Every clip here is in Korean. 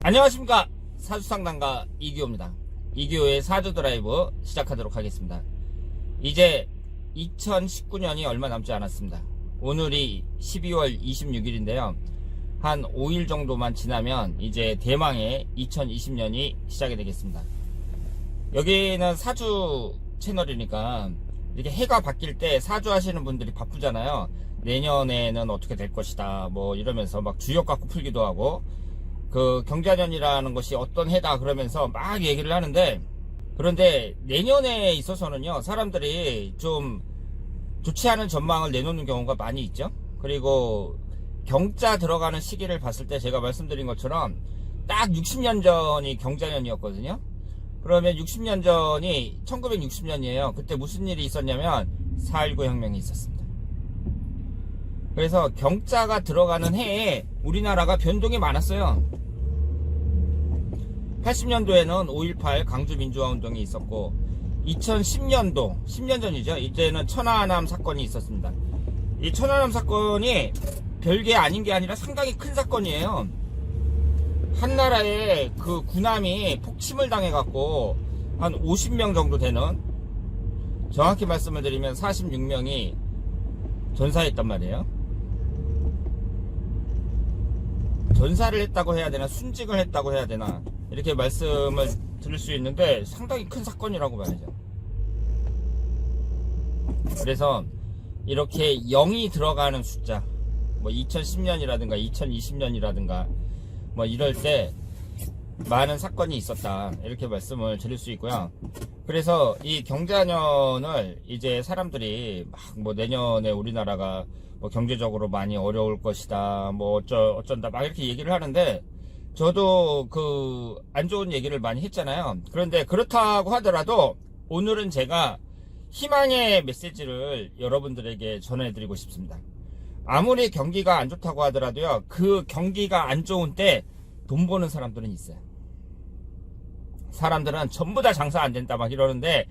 안녕하십니까, 사주상담가 이기호입니다. 이기호의 사주 드라이브 시작하도록 하겠습니다. 이제 2019년이 얼마 남지 않았습니다. 오늘이 12월 26일인데요 한 5일 정도만 지나면 이제 대망의 2020년이 시작이 되겠습니다. 여기는 사주 채널이니까 이렇게 해가 바뀔 때 사주 하시는 분들이 바쁘잖아요. 내년에는 어떻게 될 것이다 뭐 이러면서 막 주역 갖고 풀기도 하고, 그 경자년이라는 것이 어떤 해다 그러면서 막 얘기를 하는데, 그런데 내년에 있어서는요 사람들이 좀 좋지 않은 전망을 내놓는 경우가 많이 있죠. 그리고 경자 들어가는 시기를 봤을 때 제가 말씀드린 것처럼 딱 60년 전이 경자년이었거든요. 그러면 60년 전이 1960년이에요 그때 무슨 일이 있었냐면 4.19 혁명이 있었습니다. 그래서 경자가 들어가는 해에 우리나라가 변동이 많았어요. 80년도에는 5.18 강주민주화운동이 있었고, 2010년도 10년 전이죠. 이때는 천안함 사건이 있었습니다. 이 천안함 사건이 별게 아닌 게 아니라 상당히 큰 사건이에요. 한나라에 그 군함이 폭침을 당해갖고 한 50명 정도 되는, 정확히 말씀을 드리면 46명이 전사했단 말이에요. 전사를 했다고 해야 되나 순직을 했다고 해야 되나 이렇게 말씀을 드릴 수 있는데 상당히 큰 사건이라고 봐야죠. 그래서 이렇게 0이 들어가는 숫자, 뭐 2010년이라든가 2020년이라든가 뭐 이럴 때 많은 사건이 있었다 이렇게 말씀을 드릴 수 있고요. 그래서 이 경자년을 이제 사람들이 막 뭐 내년에 우리나라가 뭐 경제적으로 많이 어려울 것이다 뭐 어쩐다 막 이렇게 얘기를 하는데, 저도 그 안 좋은 얘기를 많이 했잖아요. 그런데 그렇다고 하더라도 오늘은 제가 희망의 메시지를 여러분들에게 전해드리고 싶습니다. 아무리 경기가 안 좋다고 하더라도요, 그 경기가 안 좋은 때 돈 버는 사람들은 있어요. 사람들은 전부 다 장사 안 된다 막 이러는데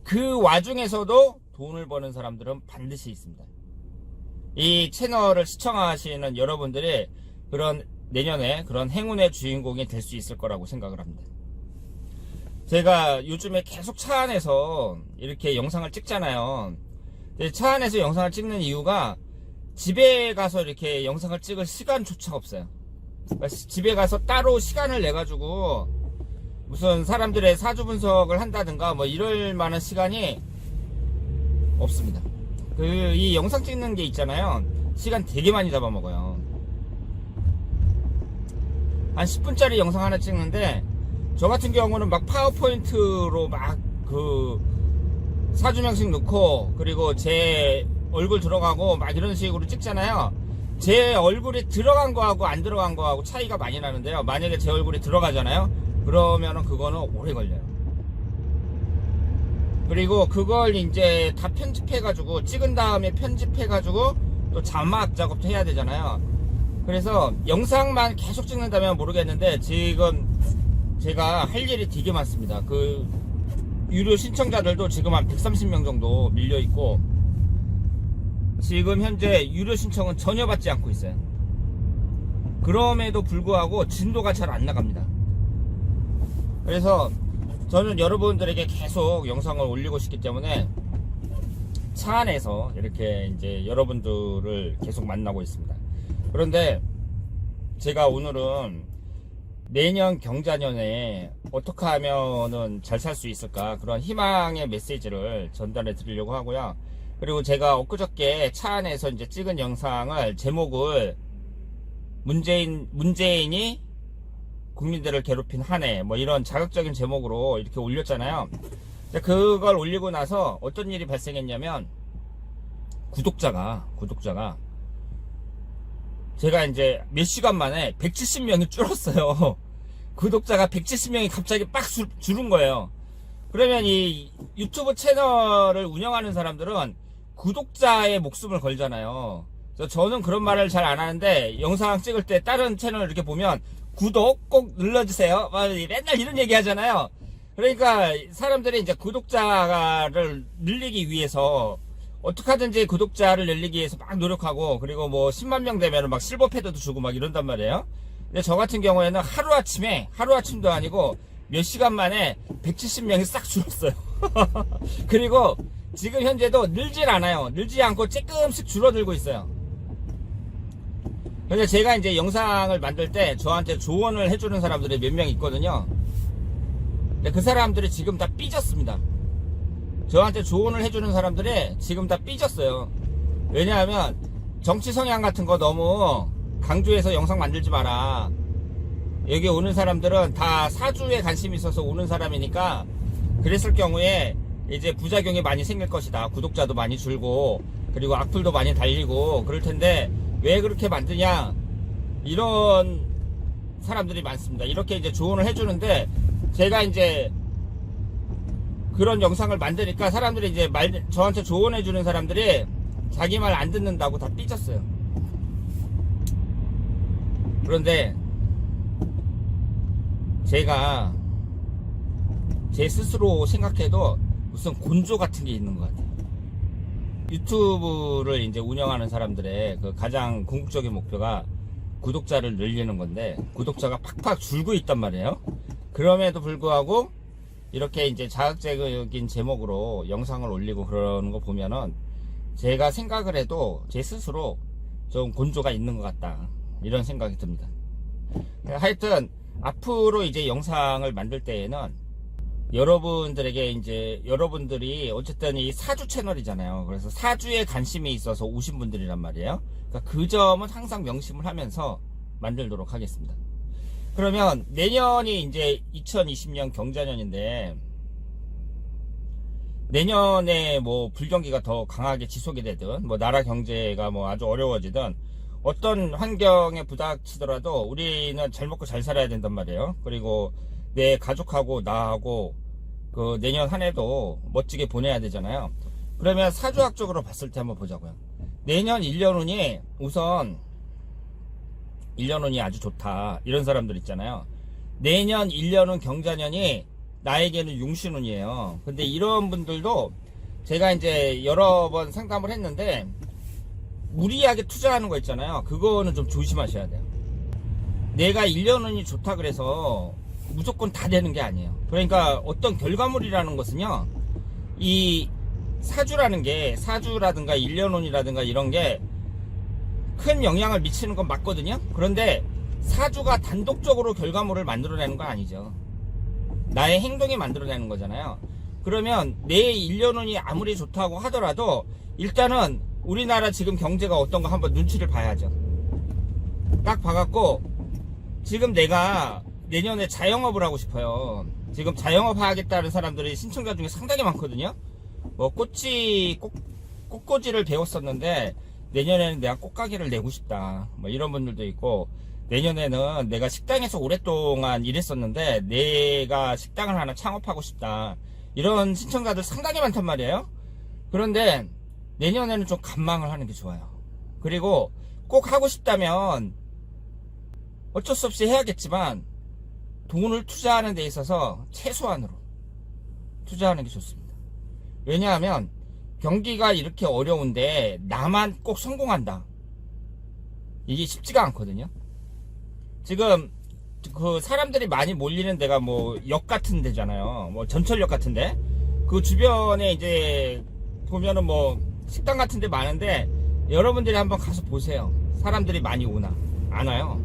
그 와중에서도 돈을 버는 사람들은 반드시 있습니다. 이 채널을 시청하시는 여러분들이 그런 내년에 그런 행운의 주인공이 될 수 있을 거라고 생각을 합니다. 제가 요즘에 계속 차 안에서 이렇게 영상을 찍잖아요. 차 안에서 영상을 찍는 이유가 집에 가서 이렇게 영상을 찍을 시간조차 없어요. 집에 가서 따로 시간을 내 가지고 무슨 사람들의 사주 분석을 한다든가 뭐 이럴 만한 시간이 없습니다. 이 영상 찍는 게 있잖아요, 시간 되게 많이 잡아먹어요. 한 10분짜리 영상 하나 찍는데 저 같은 경우는 막 파워포인트로 막 그 사주명식 넣고 그리고 제 얼굴 들어가고 막 이런 식으로 찍잖아요. 제 얼굴이 들어간 거하고 안 들어간 거하고 차이가 많이 나는데요, 만약에 제 얼굴이 들어가잖아요 그러면은 그거는 오래 걸려요. 그리고 그걸 이제 다 편집해가지고 찍은 다음에 편집해가지고 또 자막 작업도 해야 되잖아요. 그래서 영상만 계속 찍는다면 모르겠는데 지금 제가 할 일이 되게 많습니다. 그 유료 신청자들도 지금 한 130명 정도 밀려있고, 지금 현재 유료 신청은 전혀 받지 않고 있어요. 그럼에도 불구하고 진도가 잘 안 나갑니다. 그래서 저는 여러분들에게 계속 영상을 올리고 싶기 때문에 차 안에서 이렇게 이제 여러분들을 계속 만나고 있습니다. 그런데 제가 오늘은 내년 경자년에 어떻게 하면은 잘 살 수 있을까, 그런 희망의 메시지를 전달해 드리려고 하고요. 그리고 제가 엊그저께 차 안에서 이제 찍은 영상을 제목을 문재인이 국민들을 괴롭힌 한 해 뭐 이런 자극적인 제목으로 이렇게 올렸잖아요. 그걸 올리고 나서 어떤 일이 발생했냐면 구독자가 제가 이제 몇 시간 만에 170명이 줄었어요. 구독자가 170명이 갑자기 빡 줄은 거예요. 그러면 이 유튜브 채널을 운영하는 사람들은 구독자의 목숨을 걸잖아요. 저는 그런 말을 잘 안 하는데 영상 찍을 때 다른 채널 이렇게 보면 구독 꼭 눌러주세요 맨날 이런 얘기 하잖아요. 그러니까 사람들이 이제 구독자를 늘리기 위해서 어떻게 하든지 구독자를 늘리기 위해서 막 노력하고, 그리고 뭐 10만 명 되면 막 실버 패드도 주고 막 이런단 말이에요. 근데 저 같은 경우에는 하루아침도 아니고 몇 시간 만에 170명이 싹 줄었어요. 그리고 지금 현재도 늘질 않아요. 늘지 않고 조금씩 줄어들고 있어요. 근데 제가 이제 영상을 만들 때 저한테 조언을 해주는 사람들이 몇 명 있거든요. 근데 그 사람들이 지금 다 삐졌습니다. 저한테 조언을 해주는 사람들이 지금 다 삐졌어요. 왜냐하면 정치 성향 같은 거 너무 강조해서 영상 만들지 마라. 여기 오는 사람들은 다 사주에 관심이 있어서 오는 사람이니까 그랬을 경우에 이제 부작용이 많이 생길 것이다. 구독자도 많이 줄고 그리고 악플도 많이 달리고 그럴 텐데 왜 그렇게 만드냐, 이런 사람들이 많습니다. 이렇게 이제 조언을 해주는데 제가 이제 그런 영상을 만드니까 사람들이 이제 저한테 조언해주는 사람들이 자기 말 안 듣는다고 다 삐졌어요. 그런데 제가 제 스스로 생각해도 무슨 곤조 같은 게 있는 것 같아요. 유튜브를 이제 운영하는 사람들의 그 가장 궁극적인 목표가 구독자를 늘리는 건데 구독자가 팍팍 줄고 있단 말이에요. 그럼에도 불구하고 이렇게 이제 자극적인 제목으로 영상을 올리고 그러는 거 보면은 제가 생각을 해도 제 스스로 좀 곤조가 있는 것 같다, 이런 생각이 듭니다. 하여튼 앞으로 이제 영상을 만들 때에는 여러분들에게 이제 여러분들이 어쨌든 이 사주 채널이잖아요. 그래서 사주에 관심이 있어서 오신 분들이란 말이에요. 그러니까 그 점은 항상 명심을 하면서 만들도록 하겠습니다. 그러면 내년이 이제 2020년 경자년인데 내년에 뭐 불경기가 더 강하게 지속이 되든 뭐 나라 경제가 뭐 아주 어려워지든 어떤 환경에 부닥치더라도 우리는 잘 먹고 잘 살아야 된단 말이에요. 그리고 내 가족하고 나하고 그 내년 한 해도 멋지게 보내야 되잖아요. 그러면 사주학적으로 봤을 때 한번 보자고요. 내년 1년운이 우선 1년운이 아주 좋다, 이런 사람들 있잖아요. 내년 1년운 경자년이 나에게는 용신운이에요. 근데 이런 분들도 제가 이제 여러 번 상담을 했는데 무리하게 투자하는 거 있잖아요. 그거는 좀 조심하셔야 돼요. 내가 1년운이 좋다 그래서 무조건 다 되는 게 아니에요. 그러니까 어떤 결과물이라는 것은요, 이 사주라는 게, 사주라든가 1년운이라든가 이런 게 큰 영향을 미치는 건 맞거든요. 그런데 사주가 단독적으로 결과물을 만들어내는 건 아니죠. 나의 행동이 만들어내는 거잖아요. 그러면 내 1년운이 아무리 좋다고 하더라도 일단은 우리나라 지금 경제가 어떤가 한번 눈치를 봐야죠. 딱 봐갖고 지금 내가 내년에 자영업을 하고 싶어요. 지금 자영업 하겠다는 사람들이 신청자 중에 상당히 많거든요. 뭐 꽃꽂이를 배웠었는데 내년에는 내가 꽃가게를 내고 싶다, 뭐 이런 분들도 있고, 내년에는 내가 식당에서 오랫동안 일했었는데 내가 식당을 하나 창업하고 싶다, 이런 신청자들 상당히 많단 말이에요. 그런데 내년에는 좀 관망을 하는 게 좋아요. 그리고 꼭 하고 싶다면 어쩔 수 없이 해야겠지만 돈을 투자하는 데 있어서 최소한으로 투자하는 게 좋습니다. 왜냐하면 경기가 이렇게 어려운데 나만 꼭 성공한다, 이게 쉽지가 않거든요. 지금 그 사람들이 많이 몰리는 데가 뭐 역 같은 데잖아요. 뭐 전철역 같은데 그 주변에 이제 보면은 뭐 식당 같은 데 많은데 여러분들이 한번 가서 보세요. 사람들이 많이 오나 안 와요.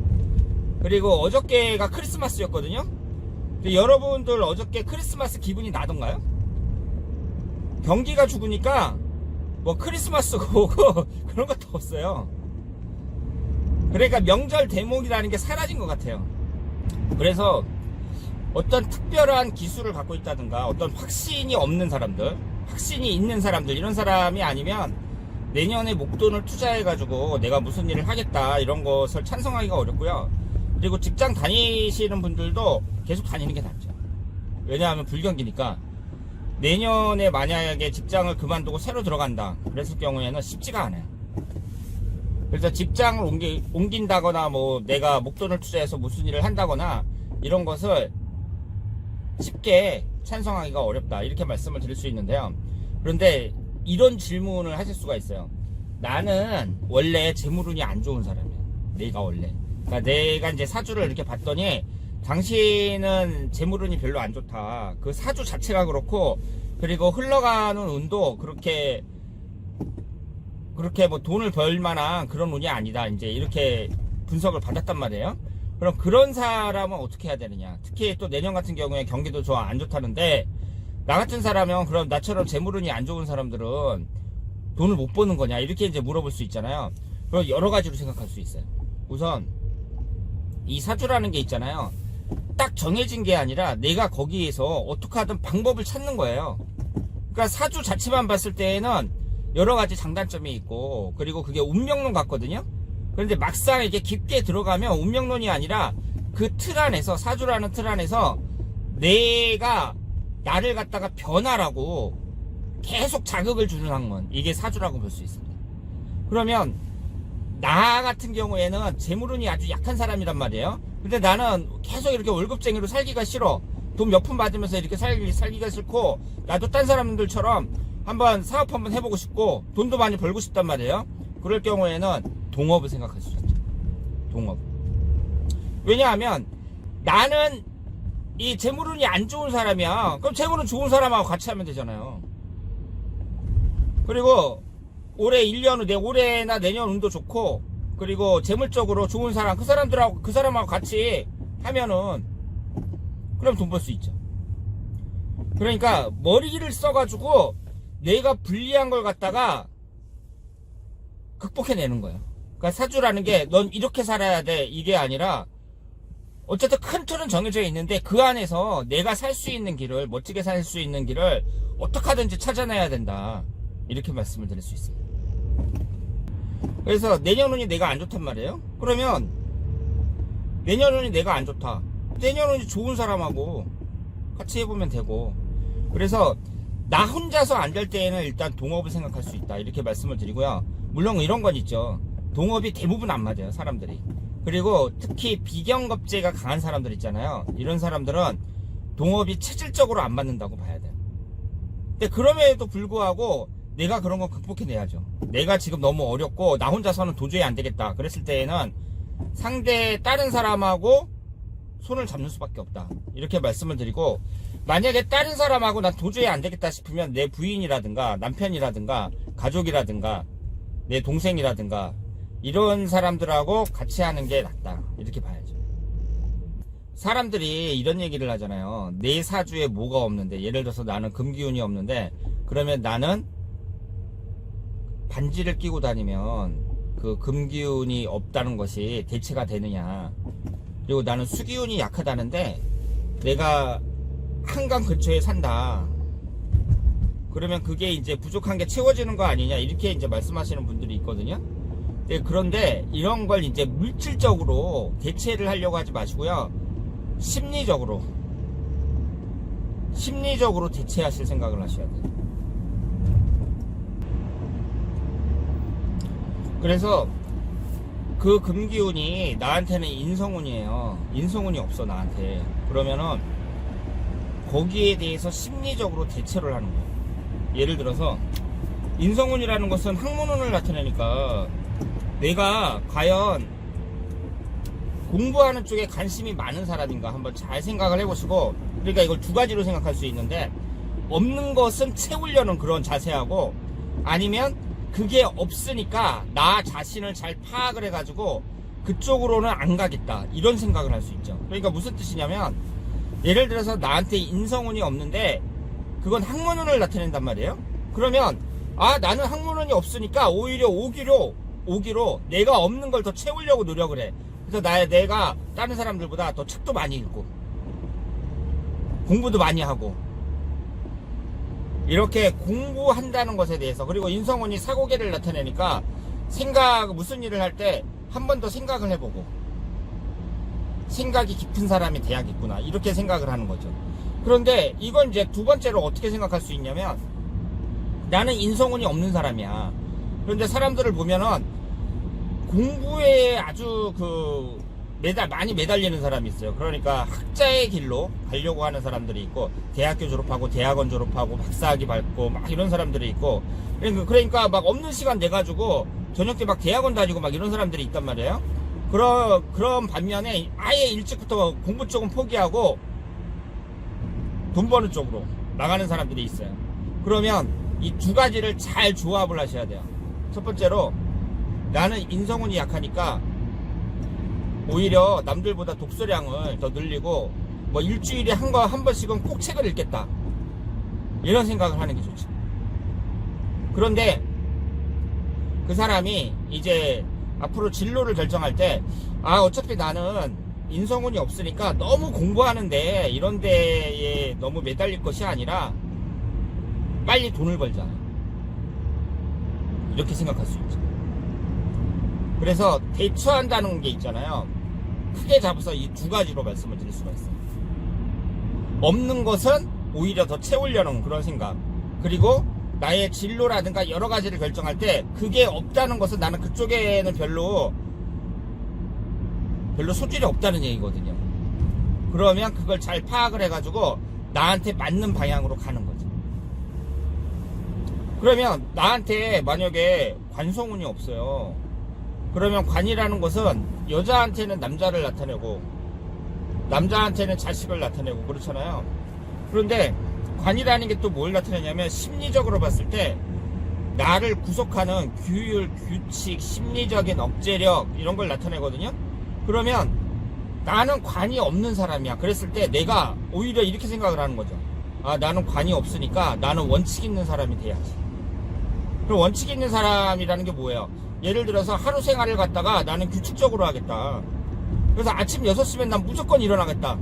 그리고 어저께가 크리스마스였거든요. 여러분들 어저께 크리스마스 기분이 나던가요? 경기가 죽으니까 뭐 크리스마스고 오고 그런 것도 없어요. 그러니까 명절 대목이라는 게 사라진 것 같아요. 그래서 어떤 특별한 기술을 갖고 있다든가 어떤 확신이 없는 사람들, 확신이 있는 사람들, 이런 사람이 아니면 내년에 목돈을 투자해가지고 내가 무슨 일을 하겠다, 이런 것을 찬성하기가 어렵고요. 그리고 직장 다니시는 분들도 계속 다니는 게 낫죠. 왜냐하면 불경기니까. 내년에 만약에 직장을 그만두고 새로 들어간다 그랬을 경우에는 쉽지가 않아요. 그래서 직장을 옮긴다거나 뭐 내가 목돈을 투자해서 무슨 일을 한다거나 이런 것을 쉽게 찬성하기가 어렵다, 이렇게 말씀을 드릴 수 있는데요. 그런데 이런 질문을 하실 수가 있어요. 나는 원래 재물운이 안 좋은 사람이야. 내가 원래 그러니까 내가 이제 사주를 이렇게 봤더니 당신은 재물운이 별로 안 좋다. 그 사주 자체가 그렇고, 그리고 흘러가는 운도 그렇게 뭐 돈을 벌 만한 그런 운이 아니다. 이제 이렇게 분석을 받았단 말이에요. 그럼 그런 사람은 어떻게 해야 되느냐. 특히 또 내년 같은 경우에 경기도 안 좋다는데, 나 같은 사람은 그럼 나처럼 재물운이 안 좋은 사람들은 돈을 못 버는 거냐, 이렇게 이제 물어볼 수 있잖아요. 그럼 여러 가지로 생각할 수 있어요. 우선 이 사주라는 게 있잖아요. 딱 정해진 게 아니라 내가 거기에서 어떻게 하든 방법을 찾는 거예요. 그러니까 사주 자체만 봤을 때에는 여러 가지 장단점이 있고, 그리고 그게 운명론 같거든요. 그런데 막상 이게 깊게 들어가면 운명론이 아니라 그 틀 안에서, 사주라는 틀 안에서 내가 나를 갖다가 변화라고 계속 자극을 주는 학문, 이게 사주라고 볼 수 있습니다. 그러면 나 같은 경우에는 재물운이 아주 약한 사람이란 말이에요. 근데 나는 계속 이렇게 월급쟁이로 살기가 싫어. 돈 몇 푼 받으면서 이렇게 살기가 싫고, 나도 딴 사람들처럼 한번 사업 한번 해보고 싶고, 돈도 많이 벌고 싶단 말이에요. 그럴 경우에는 동업을 생각할 수 있죠. 동업. 왜냐하면 나는 이 재물운이 안 좋은 사람이야. 그럼 재물운 좋은 사람하고 같이 하면 되잖아요. 그리고 올해 1년 후, 올해나 내년 운도 좋고, 그리고 재물적으로 좋은 사람, 그 사람하고 같이 하면은 그럼 돈 벌 수 있죠. 그러니까 머리를 써가지고 내가 불리한 걸 갖다가 극복해내는 거예요. 그러니까 사주라는 게 넌 이렇게 살아야 돼, 이게 아니라 어쨌든 큰 틀은 정해져 있는데 그 안에서 내가 살 수 있는 길을, 멋지게 살 수 있는 길을 어떻게 하든지 찾아내야 된다, 이렇게 말씀을 드릴 수 있습니다. 그래서 내년운이 내가 안 좋단 말이에요. 그러면 내년운이 내가 안 좋다, 내년운이 좋은 사람하고 같이 해보면 되고, 그래서 나 혼자서 안 될 때에는 일단 동업을 생각할 수 있다, 이렇게 말씀을 드리고요. 물론 이런 건 있죠. 동업이 대부분 안 맞아요, 사람들이. 그리고 특히 비경겁제가 강한 사람들 있잖아요. 이런 사람들은 동업이 체질적으로 안 맞는다고 봐야 돼요. 근데 그럼에도 불구하고 내가 그런 거 극복해내야죠. 내가 지금 너무 어렵고 나 혼자서는 도저히 안 되겠다, 그랬을 때에는 다른 사람하고 손을 잡는 수밖에 없다, 이렇게 말씀을 드리고, 만약에 다른 사람하고 난 도저히 안 되겠다 싶으면 내 부인이라든가 남편이라든가 가족이라든가 내 동생이라든가 이런 사람들하고 같이 하는 게 낫다, 이렇게 봐야죠. 사람들이 이런 얘기를 하잖아요. 내 사주에 뭐가 없는데, 예를 들어서 나는 금기운이 없는데, 그러면 나는 반지를 끼고 다니면 그 금기운이 없다는 것이 대체가 되느냐, 그리고 나는 수기운이 약하다는데 내가 한강 근처에 산다, 그러면 그게 이제 부족한 게 채워지는 거 아니냐, 이렇게 이제 말씀하시는 분들이 있거든요. 그런데 이런 걸 이제 물질적으로 대체를 하려고 하지 마시고요. 심리적으로 대체하실 생각을 하셔야 돼요. 그래서 그 금기운이 나한테는 인성운이에요. 인성운이 없어, 나한테. 그러면은 거기에 대해서 심리적으로 대체를 하는 거예요. 예를 들어서 인성운이라는 것은 학문운을 나타내니까 내가 과연 공부하는 쪽에 관심이 많은 사람인가 한번 잘 생각을 해보시고, 그러니까 이걸 두 가지로 생각할 수 있는데, 없는 것은 채우려는 그런 자세하고, 아니면 그게 없으니까 나 자신을 잘 파악을 해가지고 그쪽으로는 안 가겠다, 이런 생각을 할 수 있죠. 그러니까 무슨 뜻이냐면, 예를 들어서 나한테 인성운이 없는데 그건 학문운을 나타낸단 말이에요. 그러면 나는 학문운이 없으니까 오히려 오기로 내가 없는 걸 더 채우려고 노력을 해. 그래서 내가 다른 사람들보다 더 책도 많이 읽고 공부도 많이 하고, 이렇게 공부한다는 것에 대해서, 그리고 인성운이 사고계를 나타내니까 무슨 일을 할 때 한 번 더 생각을 해보고, 생각이 깊은 사람이 돼야겠구나, 이렇게 생각을 하는 거죠. 그런데 이건 이제 두 번째로 어떻게 생각할 수 있냐면, 나는 인성운이 없는 사람이야. 그런데 사람들을 보면은 공부에 아주 많이 매달리는 사람이 있어요. 그러니까 학자의 길로 가려고 하는 사람들이 있고, 대학교 졸업하고 대학원 졸업하고 박사학위 밟고 막 이런 사람들이 있고, 그러니까 막 없는 시간 내가지고 저녁 때 막 대학원 다니고 막 이런 사람들이 있단 말이에요. 그런 반면에 아예 일찍부터 공부 쪽은 포기하고 돈 버는 쪽으로 나가는 사람들이 있어요. 그러면 이 두 가지를 잘 조합을 하셔야 돼요. 첫 번째로 나는 인성운이 약하니까 오히려 남들보다 독서량을 더 늘리고 뭐 일주일에 한 번씩은 꼭 책을 읽겠다, 이런 생각을 하는 게 좋죠. 그런데 그 사람이 이제 앞으로 진로를 결정할 때 어차피 나는 인성운이 없으니까 너무 공부하는데 이런 데에 너무 매달릴 것이 아니라 빨리 돈을 벌자, 이렇게 생각할 수 있죠. 그래서 대처한다는 게 있잖아요. 크게 잡아서 이 두 가지로 말씀을 드릴 수가 있어요. 없는 것은 오히려 더 채우려는 그런 생각, 그리고 나의 진로라든가 여러 가지를 결정할 때 그게 없다는 것은 나는 그쪽에는 별로 소질이 없다는 얘기거든요. 그러면 그걸 잘 파악을 해가지고 나한테 맞는 방향으로 가는 거죠. 그러면 나한테 만약에 관성운이 없어요. 그러면 관이라는 것은 여자한테는 남자를 나타내고 남자한테는 자식을 나타내고 그렇잖아요. 그런데 관이라는 게 또 뭘 나타내냐면 심리적으로 봤을 때 나를 구속하는 규율, 규칙, 심리적인 억제력, 이런 걸 나타내거든요. 그러면 나는 관이 없는 사람이야. 그랬을 때 내가 오히려 이렇게 생각을 하는 거죠. 나는 관이 없으니까 나는 원칙 있는 사람이 돼야지. 그럼 원칙 있는 사람이라는 게 뭐예요? 예를 들어서 하루 생활을 갖다가 나는 규칙적으로 하겠다. 그래서 아침 6시면 난 무조건 일어나겠다.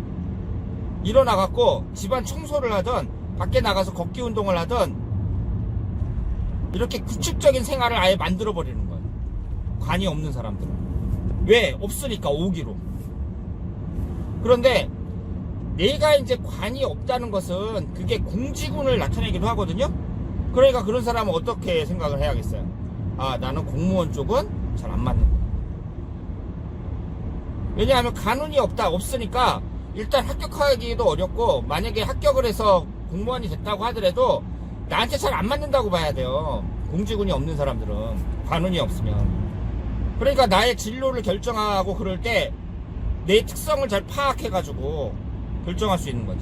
일어나갖고 집안 청소를 하든 밖에 나가서 걷기 운동을 하든 이렇게 규칙적인 생활을 아예 만들어버리는 거예요. 관이 없는 사람들은. 왜? 없으니까, 오기로. 그런데 내가 이제 관이 없다는 것은 그게 공지군을 나타내기도 하거든요. 그러니까 그런 사람은 어떻게 생각을 해야겠어요? 나는 공무원 쪽은 잘 안 맞는다. 왜냐하면 간운이 없으니까 일단 합격하기도 어렵고, 만약에 합격을 해서 공무원이 됐다고 하더라도 나한테 잘 안 맞는다고 봐야 돼요. 공지군이 없는 사람들은, 관운이 없으면. 그러니까 나의 진로를 결정하고 그럴 때 내 특성을 잘 파악해가지고 결정할 수 있는 거죠.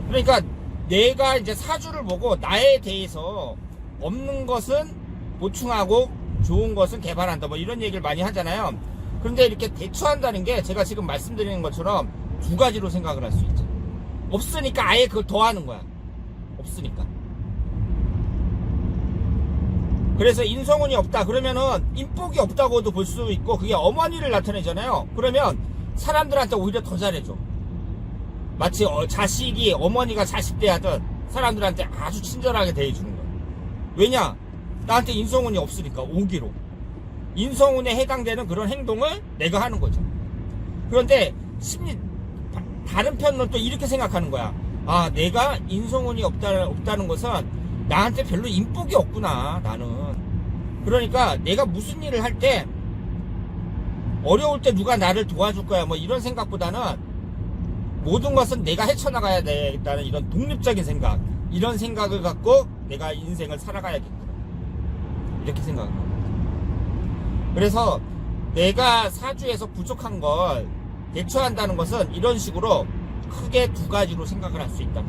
그러니까 내가 이제 사주를 보고 나에 대해서 없는 것은 보충하고 좋은 것은 개발한다, 뭐 이런 얘기를 많이 하잖아요. 그런데 이렇게 대처한다는 게 제가 지금 말씀드리는 것처럼 두 가지로 생각을 할 수 있죠. 없으니까 아예 그걸 더하는 거야. 없으니까. 그래서 인성운이 없다 그러면은 인복이 없다고도 볼 수 있고, 그게 어머니를 나타내잖아요. 그러면 사람들한테 오히려 더 잘해줘. 마치 자식이 어머니가 자식 대하듯 사람들한테 아주 친절하게 대해주는 거야. 왜냐? 나한테 인성운이 없으니까, 오기로. 인성운에 해당되는 그런 행동을 내가 하는 거죠. 그런데 다른 편은 또 이렇게 생각하는 거야. 내가 인성운이 없다는 것은 나한테 별로 인복이 없구나, 나는. 그러니까 내가 무슨 일을 할 때 어려울 때 누가 나를 도와줄 거야, 뭐 이런 생각보다는 모든 것은 내가 헤쳐나가야 되겠다는 이런 독립적인 생각, 이런 생각을 갖고 내가 인생을 살아가야겠구나, 이렇게 생각합니다. 그래서 내가 사주에서 부족한 걸 대처한다는 것은 이런 식으로 크게 두 가지로 생각을 할 수 있다.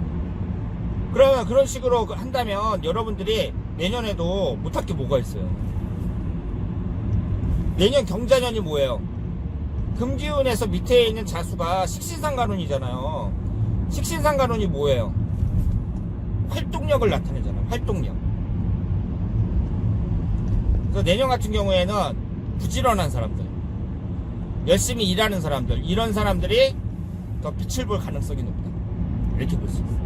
그러면 그런 식으로 한다면 여러분들이 내년에도 못할 게 뭐가 있어요? 내년 경자년이 뭐예요? 금기운에서 밑에 있는 자수가 식신상간운이잖아요. 식신상간운이 뭐예요? 활동력을 나타내잖아요. 활동력. 그래서 내년 같은 경우에는 부지런한 사람들, 열심히 일하는 사람들, 이런 사람들이 더 빛을 볼 가능성이 높다, 이렇게 볼 수 있어요.